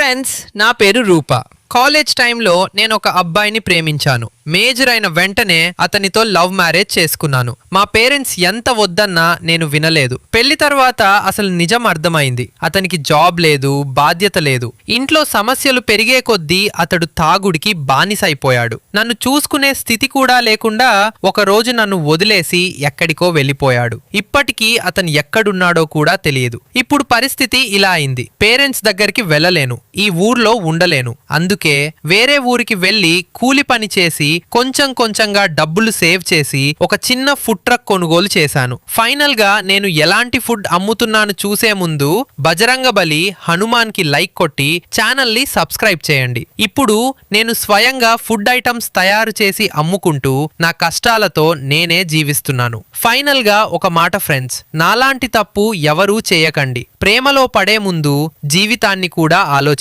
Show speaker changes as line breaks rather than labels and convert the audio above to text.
Friends, నా పేరు రూప. College టైంలో నేను ఒక అబ్బాయిని ప్రేమించాను. మేజర్ అయిన వెంటనే అతనితో లవ్ మ్యారేజ్ చేసుకున్నాను. మా పేరెంట్స్ ఎంత వద్దన్నా నేను వినలేదు. పెళ్లి తర్వాత అసలు నిజం అర్థమైంది. అతనికి జాబ్ లేదు, బాధ్యత లేదు. ఇంట్లో సమస్యలు పెరిగే కొద్దీ అతడు తాగుడికి బానిసైపోయాడు. నన్ను చూసుకునే స్థితి కూడా లేకుండా ఒక రోజు నన్ను వదిలేసి ఎక్కడికో వెళ్ళిపోయాడు. ఇప్పటికీ అతను ఎక్కడున్నాడో కూడా తెలియదు. ఇప్పుడు పరిస్థితి ఇలా అయింది. పేరెంట్స్ దగ్గరికి వెళ్ళలేను, ఈ ఊర్లో ఉండలేను. అందుకే వేరే ఊరికి వెళ్లి కూలి పని చేసి కొంచెం కొంచెంగా డబ్బులు సేవ్ చేసి ఒక చిన్న ఫుడ్ ట్రక్ కొనుగోలు చేశాను. ఫైనల్ గా నేను ఎలాంటి ఫుడ్ అమ్ముతున్నాను చూసే ముందు బజరంగబలి, హనుమాన్ కి లైక్ కొట్టి ఛానల్ ని సబ్స్క్రైబ్ చేయండి. ఇప్పుడు నేను స్వయంగా ఫుడ్ ఐటమ్స్ తయారు చేసి అమ్ముకుంటూ నా కష్టాలతో నేనే జీవిస్తున్నాను. ఫైనల్ గా ఒక మాట ఫ్రెండ్స్, నాలాంటి తప్పు ఎవరూ చేయకండి. ప్రేమలో పడే ముందు జీవితాన్ని కూడా ఆలోచించండి.